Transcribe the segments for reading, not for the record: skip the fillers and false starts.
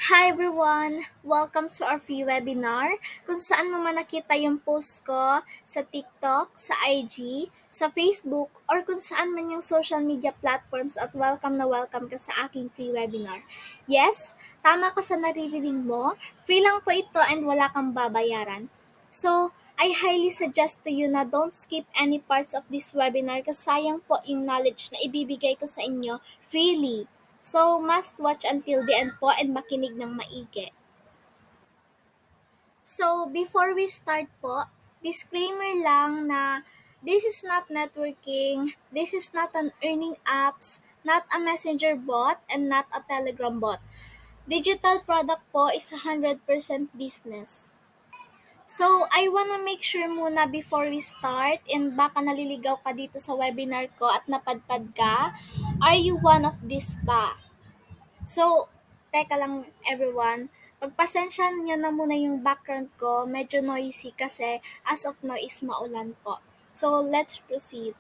Hi everyone! Welcome to our free webinar kung saan mo man nakita yung post ko sa TikTok, sa IG, sa Facebook, or kung saan man yung social media platforms at welcome ka sa aking free webinar. Yes, tama ka sa naririnig mo, free lang po ito and wala kang babayaran. So, I highly suggest to you na don't skip any parts of this webinar kasi sayang po yung knowledge na ibibigay ko sa inyo freely. So, must watch until the end po and makinig ng maigi. So, before we start po, disclaimer lang na this is not networking, this is not an earning apps, not a messenger bot, and not a telegram bot. Digital product po is 100% business. So, I wanna make sure muna before we start and baka naliligaw ka dito sa webinar ko at napadpad ka, are you one of this ba? So, teka lang everyone, pagpasensyahan niyo na muna yung background ko, medyo noisy kasi as of now is maulan po. So, let's proceed.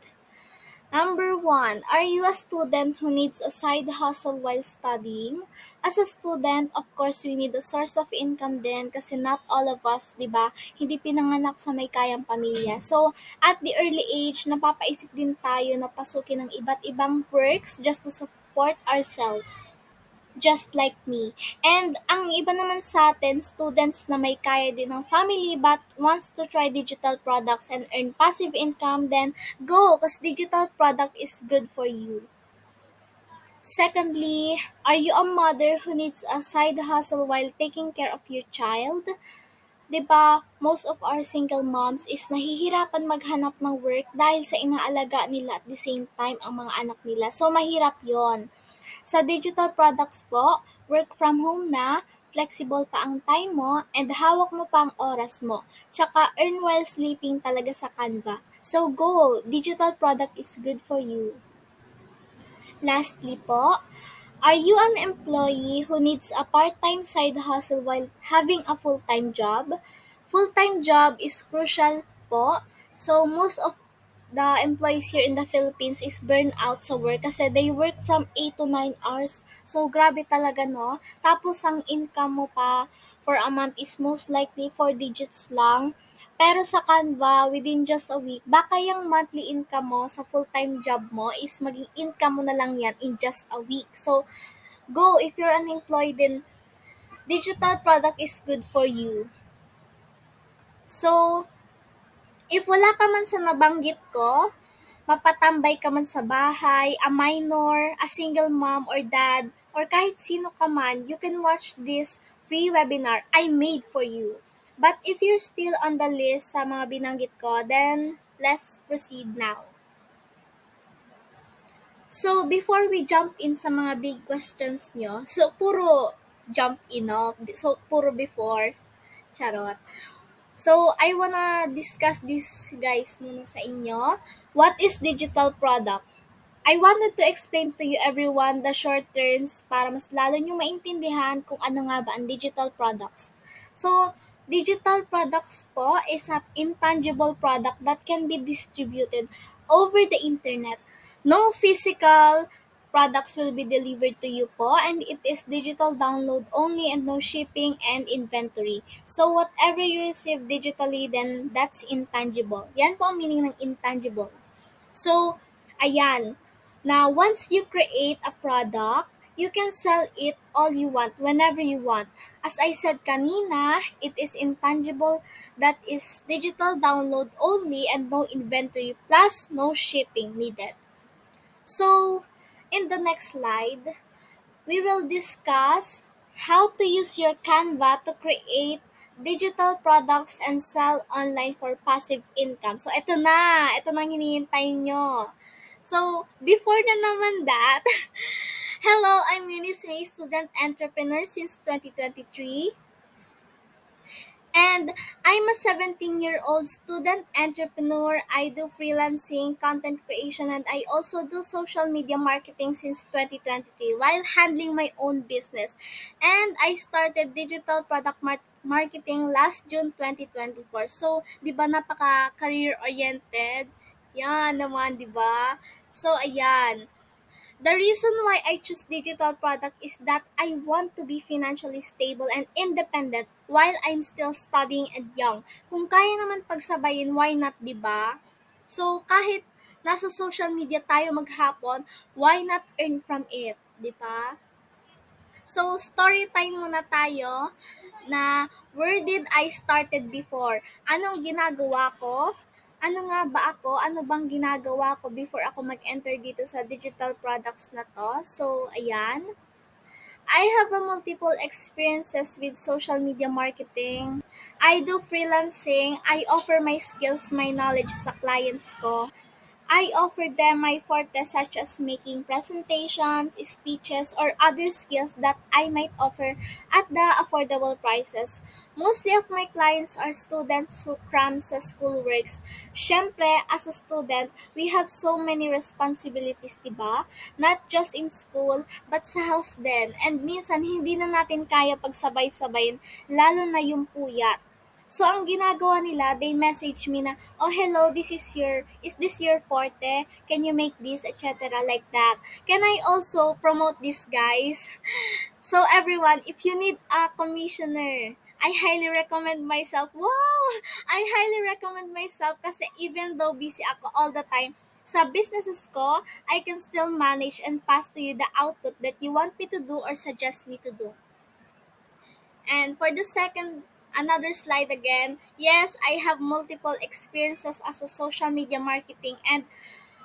Number 1, are you a student who needs a side hustle while studying? As a student, of course, we need a source of income din kasi not all of us, di ba, hindi pinanganak sa may kayang pamilya. So, at the early age, napapaisip din tayo na pasukin ng iba't ibang works just to support ourselves just like me. And ang iba naman sa atin, students na may kaya din ng family but wants to try digital products and earn passive income, then go because digital product is good for you. Secondly, are you a mother who needs a side hustle while taking care of your child? 'Di ba, most of our single moms is nahihirapan maghanap ng work dahil sa inaalaga nila at the same time ang mga anak nila. So, mahirap yon. Sa digital products po, work from home na, flexible pa ang time mo, and hawak mo pa ang oras mo. Tsaka earn while sleeping talaga sa Canva. So go! Digital product is good for you. Lastly po, are you an employee who needs a part-time side hustle while having a full-time job? Full-time job is crucial po. So most of the employees here in the Philippines is burned out sa work kasi they work from 8 to 9 hours. So, grabe talaga, no? Tapos, ang income mo pa for a month is most likely 4 digits lang. Pero sa Canva, within just a week, baka yung monthly income mo sa full-time job mo is maging income mo na lang yan in just a week. So, go! If you're unemployed, then digital product is good for you. So, if wala ka man sa nabanggit ko, mapatambay ka man sa bahay, a minor, a single mom or dad, or kahit sino ka man, you can watch this free webinar I made for you. But if you're still on the list sa mga binanggit ko, then let's proceed now. So, before we jump in sa mga big questions nyo, so puro jump in, no? So, puro before, charot. So, I wanna discuss this guys muna sa inyo. What is digital product? I wanted to explain to you everyone the short terms para mas lalo nyo maintindihan kung ano nga ba ang digital products. So, digital products po is an intangible product that can be distributed over the internet. No physical products will be delivered to you po and it is digital download only and no shipping and inventory. So, whatever you receive digitally, then that's intangible. Yan po ang meaning ng intangible. So, ayan. Now, once you create a product, you can sell it all you want, whenever you want. As I said kanina, it is intangible, that is digital download only and no inventory plus no shipping needed. So, in the next slide, we will discuss how to use your Canva to create digital products and sell online for passive income. So, ito na ang hinihintay nyo. So, before na naman that, hello, I'm Eunice May, student entrepreneur since 2023. And I'm a 17-year-old student entrepreneur. I do freelancing, content creation, and I also do social media marketing since 2023 while handling my own business. And I started digital product marketing last June 2024. So, di ba napaka career-oriented? Yan naman, di ba? So, ayan. The reason why I choose digital product is that I want to be financially stable and independent while I'm still studying and young. Kung kaya naman pagsabayin, why not, 'di ba? So kahit nasa social media tayo maghapon, why not earn from it, 'di ba? So story time muna tayo na where did I started before? Anong ginagawa ko? Ano nga ba ako? Ano bang ginagawa ko before ako mag-enter dito sa digital products na to? So, ayan. I have a multiple experiences with social media marketing. I do freelancing. I offer my skills, my knowledge sa clients ko. I offer them my forte such as making presentations, speeches, or other skills that I might offer at the affordable prices. Mostly of my clients are students who cram sa school works. Siyempre, as a student, we have so many responsibilities, diba? Not just in school, but sa house din. And minsan, hindi na natin kaya pagsabay-sabayin, lalo na yung puyat. So, ang ginagawa nila, they message me na, oh, hello, is this your forte? Can you make this, etc. like that. Can I also promote this, guys? So, everyone, if you need a commissioner, I highly recommend myself. Wow! I highly recommend myself kasi even though busy ako all the time, sa businesses ko, I can still manage and pass to you the output that you want me to do or suggest me to do. And for the second, another slide again, yes, I have multiple experiences as a social media marketing and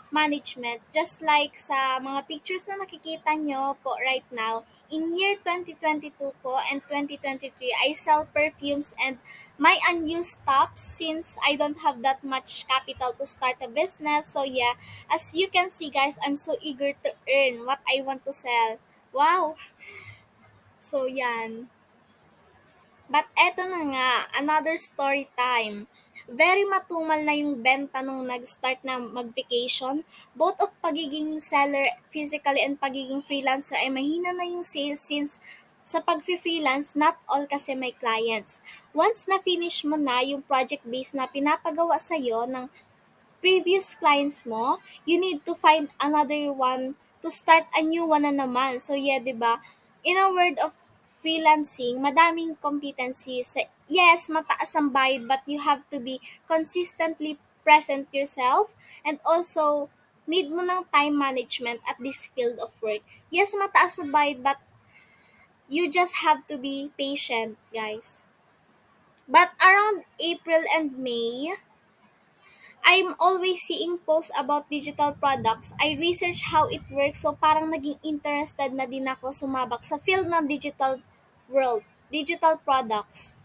management. Just like sa mga pictures na nakikita nyo po right now, in year 2022 po and 2023, I sell perfumes and my unused stops since I don't have that much capital to start a business. So yeah, as you can see guys, I'm so eager to earn what I want to sell. Wow! So yan. But eto na nga, another story time. Very matumal na yung benta nung nag-start na mag-vacation. Both of pagiging seller physically and pagiging freelancer ay mahina na yung sales since sa pag-freelance, not all kasi may clients. Once na-finish mo na yung project base na pinapagawa sa'yo ng previous clients mo, you need to find another one to start a new one na naman. So yeah, 'di ba? In a word of freelancing, madaming competencies. Yes, mataas ang bayad but you have to be consistently present yourself and also need mo ng time management at this field of work. Yes, mataas ang bayad but you just have to be patient, guys. But around April and May, I'm always seeing posts about digital products. I research how it works so parang naging interested na din ako sumabak sa field ng digital world, digital products.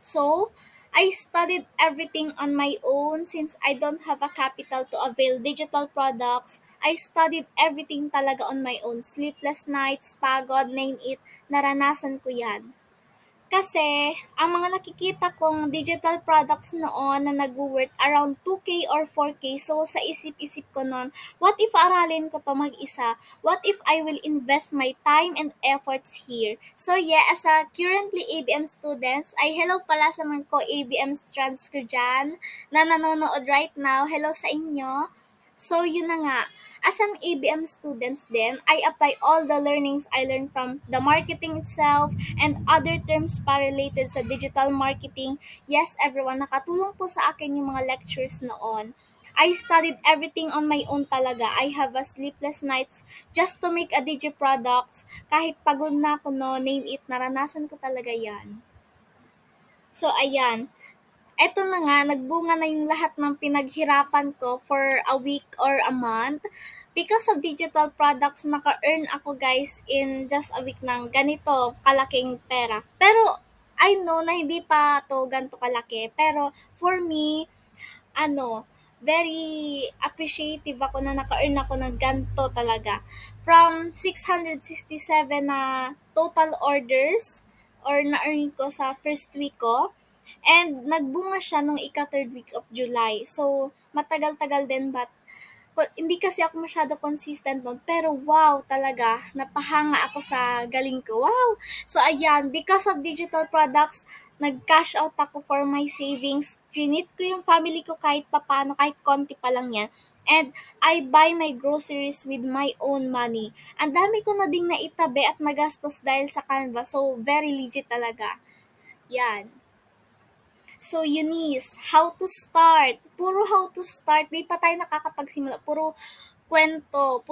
So, I studied everything on my own since I don't have a capital to avail digital products. I studied everything talaga on my own. Sleepless nights, pagod, name it, naranasan ko yan. Kasi, ang mga nakikita kong digital products noon na nag-worth around 2K or 4K. So, sa isip-isip ko noon, what if aralin ko to mag-isa? What if I will invest my time and efforts here? So, yeah, as a currently ABM students, ay hello pala sa mga ko ABM strands ko dyan na nanonood right now. Hello sa inyo. So, yun na nga. As an ABM students din, I apply all the learnings I learned from the marketing itself and other terms pa related sa digital marketing. Yes, everyone, nakatulong po sa akin yung mga lectures noon. I studied everything on my own talaga. I have a sleepless nights just to make a digi products. Kahit pagod na ako no, name it, naranasan ko talaga yan. So, ayan. Eto na nga, nagbunga na yung lahat ng pinaghirapan ko for a week or a month. Because of digital products, naka-earn ako guys in just a week ng ganito kalaking pera. Pero I know na hindi pa to ganito kalaki. Pero for me, very appreciative ako na naka-earn ako ng ganito talaga. From 667 na total orders or na-earn ko sa first week ko, and nagbunga siya nung ika-third week of July. So, matagal-tagal din but hindi kasi ako masyado consistent nun. Pero wow, talaga, napahanga ako sa galing ko. Wow! So, ayan, because of digital products, nag-cash out ako for my savings. Trinit ko yung family ko kahit papano, kahit konti pa lang yan. And I buy my groceries with my own money. Ang dami ko na ding naitabi at nagastos dahil sa Canva. So, very legit talaga. Yan. So, Eunice, how to start? Puro how to start. Di pa tayo nakakapagsimula. Puro kwento.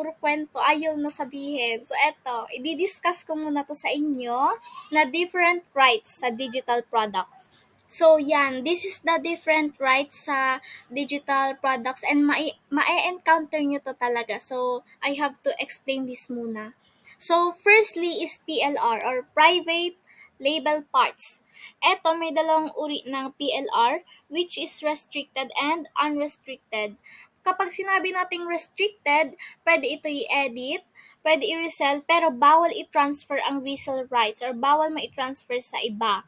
Ayaw na sabihin. So, eto. I-discuss ko muna to sa inyo na different rights sa digital products. So, yan. This is the different rights sa digital products and ma-encounter nyo to talaga. So, I have to explain this muna. So, firstly is PLR or Private Label Parts. Eto, may dalawang uri ng PLR which is restricted and unrestricted. Kapag sinabi nating restricted, pwede ito i-edit, pwede i-resell, pero bawal i-transfer ang resale rights or bawal ma-i-transfer sa iba.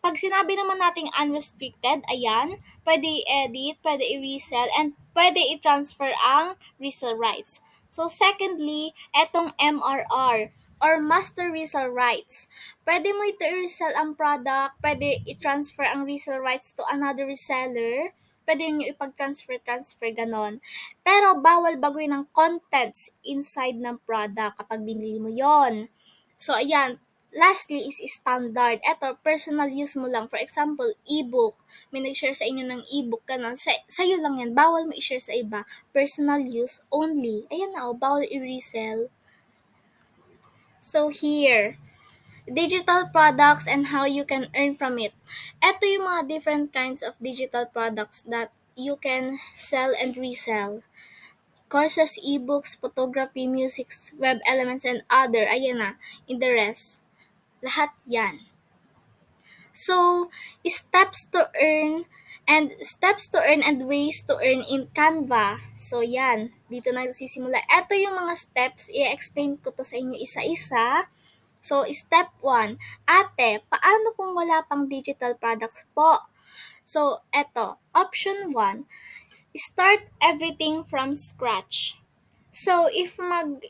Pag sinabi naman nating unrestricted, ayan, pwede i-edit, pwede i-resell, and pwede i-transfer ang resale rights. So, secondly, etong MRR or Master Resale Rights. Pwede mo ito i-resell ang product, pwede i-transfer ang resale rights to another reseller, pwede nyo ipag-transfer, ganon. Pero bawal baguhin ng contents inside ng product kapag binili mo yon. So, ayan, lastly is standard. Eto, personal use mo lang. For example, ebook. May nag-share sa inyo ng ebook, ganun. Sa'yo lang yan. Bawal mo i-share sa iba. Personal use only. Ayan na, bawal i-resell. So, here, digital products and how you can earn from it. Ito yung mga different kinds of digital products that you can sell and resell. Courses, ebooks, photography, music, web elements, and other. Ayan na, in the rest. Lahat yan. So, steps to earn and ways to earn in Canva. So, yan. Dito na nagsisimula. Ito yung mga steps. I-explain ko to sa inyo isa-isa. So, step 1. Ate, paano kung wala pang digital products po? So, eto. Option 1. Start everything from scratch. So, if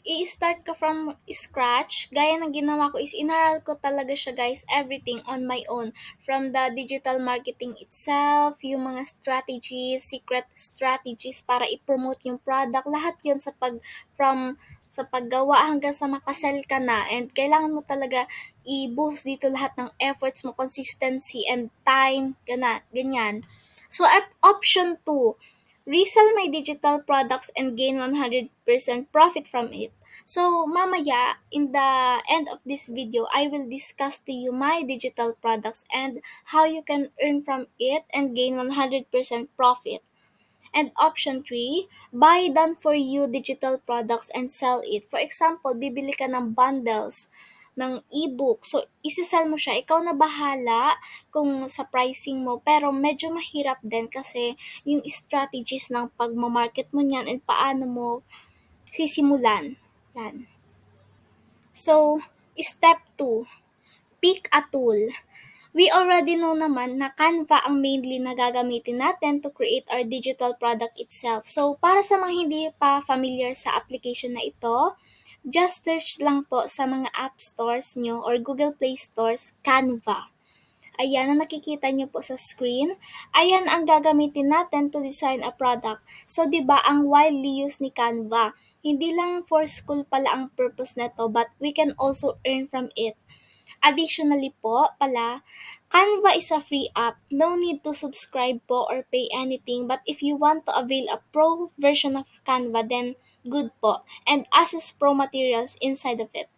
i-start ka from scratch, gaya ng ginawa ko is inaral ko talaga siya guys, everything on my own. From the digital marketing itself, yung mga strategies, secret strategies para i-promote yung product, lahat yun sa paggawa hanggang sa makasell ka na. And kailangan mo talaga i-boost dito lahat ng efforts mo, consistency and time, ganyan. So, option 2. Resell my digital products and gain 100% profit from it. So, mamaya, in the end of this video, I will discuss to you my digital products and how you can earn from it and gain 100% profit. And option 3, buy done for you digital products and sell it. For example, bibili ka ng bundles ng ebook. So, isi-sell mo siya. Ikaw na bahala kung sa pricing mo. Pero medyo mahirap din kasi yung strategies ng pagmamarket mo niyan and paano mo sisimulan. Yan. So, step 2, pick a tool. We already know naman na Canva ang mainly na gagamitin natin to create our digital product itself. So, para sa mga hindi pa familiar sa application na ito, just search lang po sa mga app stores nyo or Google Play Stores, Canva. Ayan na nakikita nyo po sa screen. Ayan ang gagamitin natin to design a product. So, di ba ang widely used ni Canva? Hindi lang for school pala ang purpose nito, but we can also earn from it. Additionally po pala, Canva is a free app. No need to subscribe po or pay anything. But if you want to avail a pro version of Canva, then good po. And access pro materials inside of it.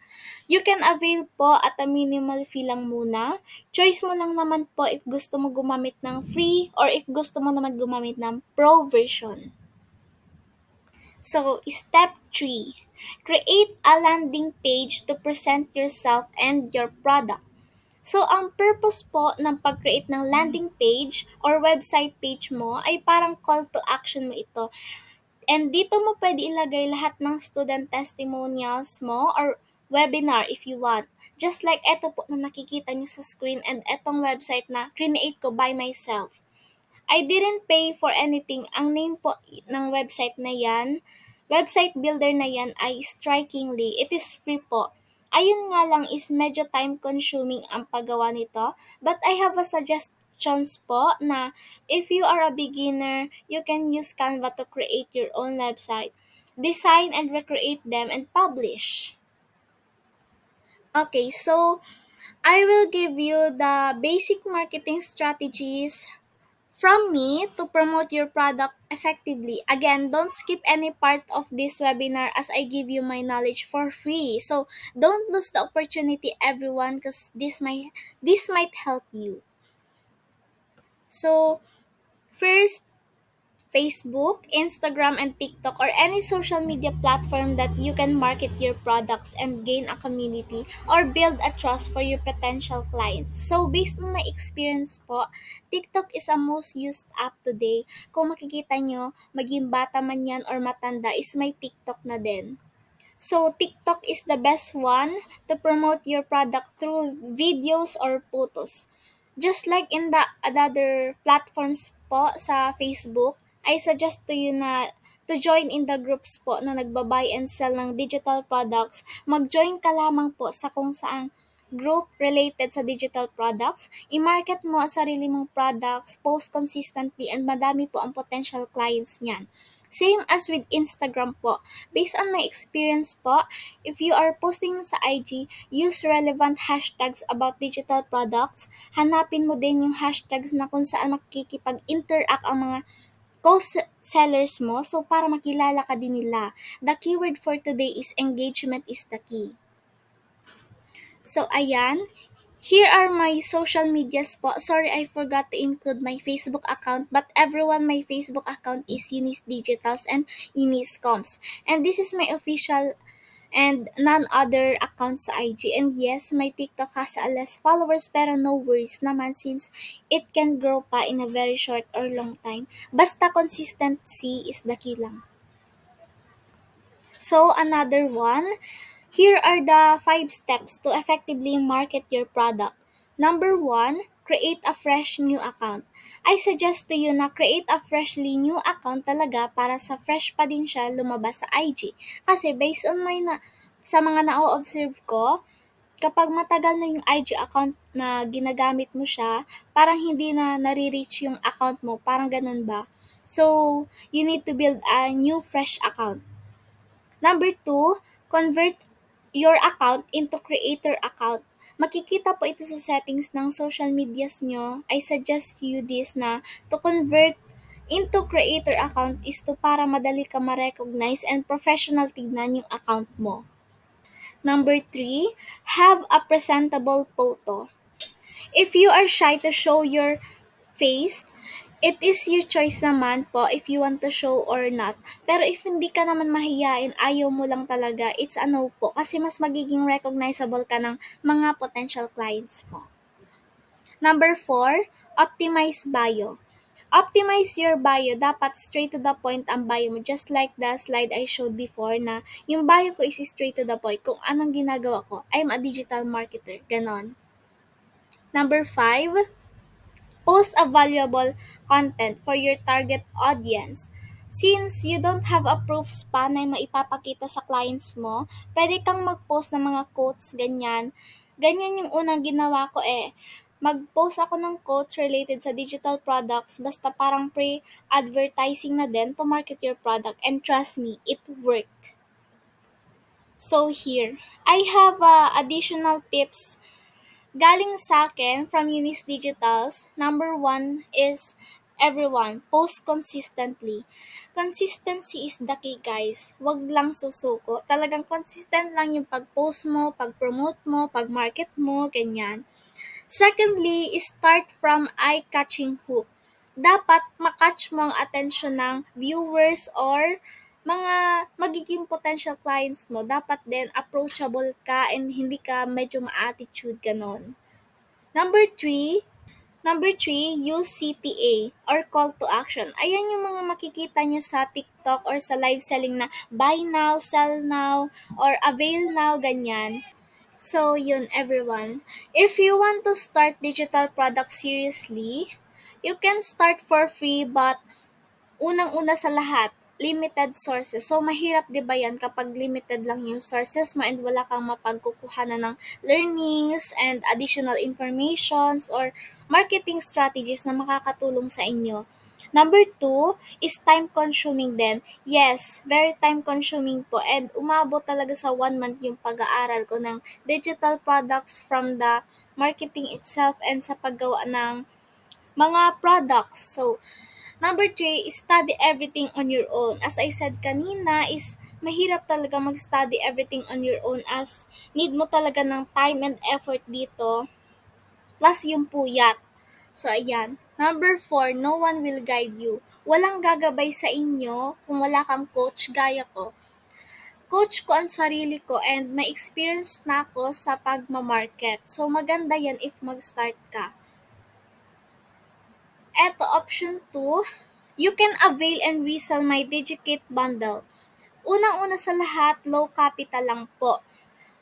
You can avail po at a minimal fee lang muna. Choice mo lang naman po if gusto mo gumamit ng free or if gusto mo naman gumamit ng pro version. So, step 3. Create a landing page to present yourself and your product. So, ang purpose po ng pag-create ng landing page or website page mo ay parang call to action mo ito. And dito mo pwede ilagay lahat ng student testimonials mo or webinar if you want. Just like eto po na nakikita nyo sa screen and etong website na create ko by myself. I didn't pay for anything. Ang name po ng website builder na yan ay Strikingly. It is free po. Ayun nga lang is medyo time consuming ang paggawa nito. But I have a suggestions po na if you are a beginner, you can use Canva to create your own website, design and recreate them and publish. Okay, so I will give you the basic marketing strategies from me to promote your product effectively. Again, don't skip any part of this webinar as I give you my knowledge for free. So don't lose the opportunity, everyone, because this might help you. So first, Facebook, Instagram, and TikTok, or any social media platform that you can market your products and gain a community or build a trust for your potential clients. So, based on my experience po, TikTok is a most used app today. Kung makikita nyo, maging bata man yan or matanda, is may TikTok na din. So, TikTok is the best one to promote your product through videos or photos. Just like in the other platforms po sa Facebook, I suggest to you na to join in the groups po na nagbabuy and sell ng digital products. Mag-join ka lamang po sa kung saang group related sa digital products. I-market mo ang sarili mong products, post consistently, and madami po ang potential clients niyan. Same as with Instagram po. Based on my experience po, if you are posting sa IG, use relevant hashtags about digital products. Hanapin mo din yung hashtags na kung saan makikipag-interact ang mga co-sellers mo so para makilala ka din nila. The keyword for today is engagement is the key. So, ayan. Here are my social medias po. Sorry, I forgot to include my Facebook account, but everyone, my Facebook account is Eunice Digitals and Eunice Coms. And this is my official and none other accounts sa IG. And yes, my TikTok has a less followers pero no worries naman since it can grow pa in a very short or long time. Basta consistency is the key lang. So, another one, here are the 5 steps to effectively market your product. Number 1, create a fresh new account. I suggest to you na create a freshly new account talaga para sa fresh pa din siya lumabas sa IG. Kasi based on sa mga na-observe ko, kapag matagal na yung IG account na ginagamit mo siya, parang hindi na nare-reach yung account mo, parang ganun ba? So, you need to build a new fresh account. Number 2, convert your account into creator account. Makikita po ito sa settings ng social medias nyo. I suggest you this na to convert into creator account is to para madali ka ma-recognize and professional tignan yung account mo. Number 3, have a presentable photo. If you are shy to show your face, it is your choice naman po if you want to show or not. Pero if hindi ka naman mahiyain, ayaw mo lang talaga, it's a no po. Kasi mas magiging recognizable ka ng mga potential clients mo. Number 4, optimize bio. Optimize your bio. Dapat straight to the point ang bio mo. Just like the slide I showed before na yung bio ko is straight to the point. Kung anong ginagawa ko, I'm a digital marketer. Ganon. Number 5, post a valuable content for your target audience. Since you don't have a proofs pa na maipapakita sa clients mo, pwede kang mag-post ng mga quotes, ganyan. Ganyan yung unang ginawa ko Mag-post ako ng quotes related sa digital products basta parang pre-advertising na din to market your product. And trust me, it worked. So here, I have additional tips galing sa akin from Eunice Digitals. Number 1 is everyone, post consistently. Consistency is the key, guys. Wag lang susuko. Talagang consistent lang yung pag-post mo, pag-promote mo, pag-market mo, ganyan. Secondly, start from eye-catching hook. Dapat makatch mo ang attention ng viewers or mga magiging potential clients mo. Dapat din approachable ka and hindi ka medyo ma-attitude ganon. Number 3, use CTA or call to action. Ayan yung mga makikita nyo sa TikTok or sa live selling na buy now, sell now, or avail now, ganyan. So, yun everyone. If you want to start digital products seriously, you can start for free but unang-una sa lahat, limited sources. So, mahirap 'di ba 'yan kapag limited lang yung sources mo and wala kang mapagkukuhanan ng learnings and additional informations or marketing strategies na makakatulong sa inyo. Number two is time consuming din. Yes, very time consuming po and umabot talaga sa 1 month yung pag-aaral ko ng digital products from the marketing itself and sa paggawa ng mga products. So, number three is study everything on your own. As I said kanina is mahirap talaga mag-study everything on your own as need mo talaga ng time and effort dito plus yung puyat. So, ayan. Number four, no one will guide you. Walang gagabay sa inyo kung wala kang coach gaya ko. Coach ko ang sarili ko and may experience na ako sa pagmamarket. So, maganda yan if mag-start ka. Eto, option 2, you can avail and resell my DigiKit bundle. Unang-una sa lahat, low capital lang po.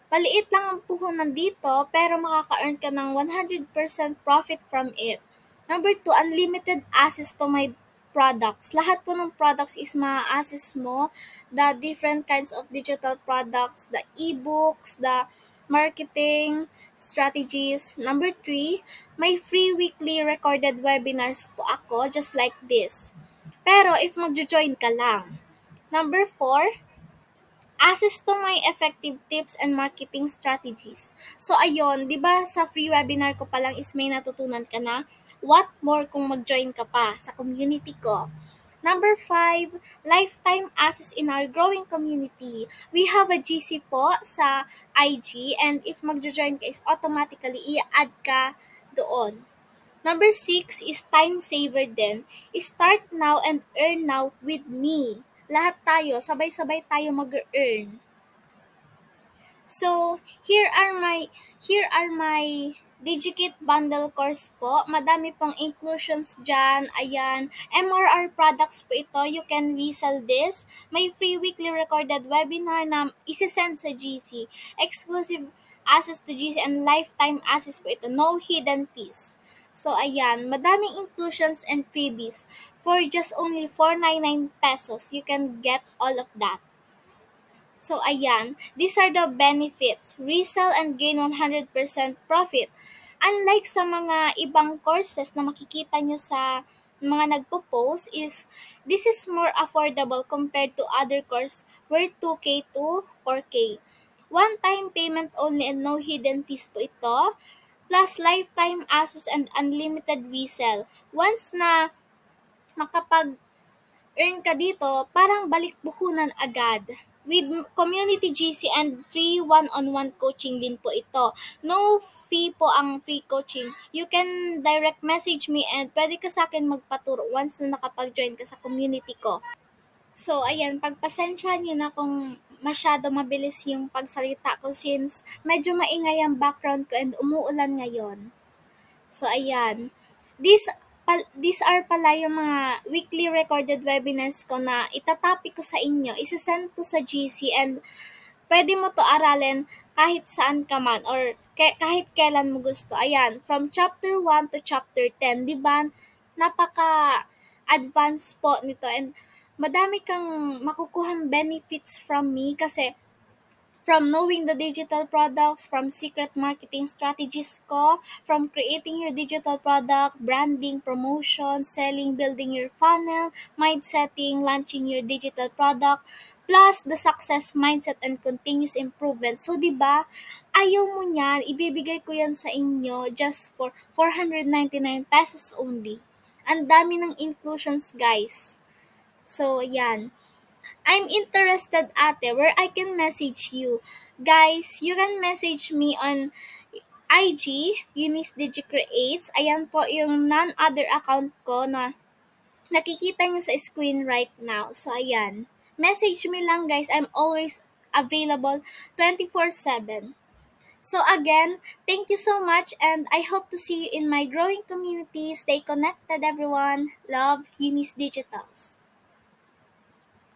Maliit lang ang puhunan dito pero makaka-earn ka ng 100% profit from it. Number 2, unlimited access to my products. Lahat po ng products is ma-access mo. The different kinds of digital products, the e-books, the marketing strategies. Number 3, may free weekly recorded webinars po ako just like this. Pero if magjo-join ka lang. Number 4, access to my effective tips and marketing strategies. So ayun, 'di ba sa free webinar ko pa lang is may natutunan ka na? What more kung mag-join ka pa sa community ko? Number 5, lifetime access in our growing community. We have a GC po sa IG and if magjo-join ka is automatically i-add ka doon. Number 6 is time saver din. Start now and earn now with me. Lahat tayo, sabay-sabay tayo mag-earn. So, here are my DigiKit bundle course po. Madami pong inclusions dyan. Ayan. MRR products po ito. You can resell this. May free weekly recorded webinar na isesend sa GC. Exclusive access to GC and lifetime access po ito. No hidden fees. So, ayan. Madaming inclusions and freebies. For just only 499 pesos, you can get all of that. So, ayan. These are the benefits. Resell and gain 100% profit. Unlike sa mga ibang courses na makikita nyo sa mga nagpo-post is this is more affordable compared to other course where 2K to 4K. One-time payment only and no hidden fees po ito. Plus lifetime access and unlimited resell. Once na makapag earn ka dito, parang balik puhunan agad. With community GC and free one-on-one coaching din po ito. No fee po ang free coaching. You can direct message me and pwede ka sa akin magpaturo once na nakapag-join ka sa community ko. So, ayan, pagpasensyahan nyo na kung masyado mabilis yung pagsalita ko since medyo maingay ang background ko and umuulan ngayon. So, ayan. These are pala yung mga weekly recorded webinars ko na itatopic ko sa inyo. Isasend to sa GC and pwede mo to aralin kahit saan ka man or kahit kailan mo gusto. Ayan, from chapter 1 to chapter 10, di ba? Napaka-advanced po nito and madami kang makukuhang benefits from me kasi from knowing the digital products, from secret marketing strategies ko, from creating your digital product, branding, promotion, selling, building your funnel, mindsetting, launching your digital product, plus the success mindset and continuous improvement. So, di ba, ayaw mo niyan, ibibigay ko yan sa inyo just for 499 pesos only. Ang dami ng inclusions, guys. So, yan. I'm interested ate where I can message you. Guys, you can message me on IG, Eunice Digi Creates. Ayan po yung non-other account ko na nakikita nyo sa screen right now. So, ayan. Message me lang guys. I'm always available 24/7. So again, thank you so much and I hope to see you in my growing community. Stay connected everyone. Love, Eunice Digitals.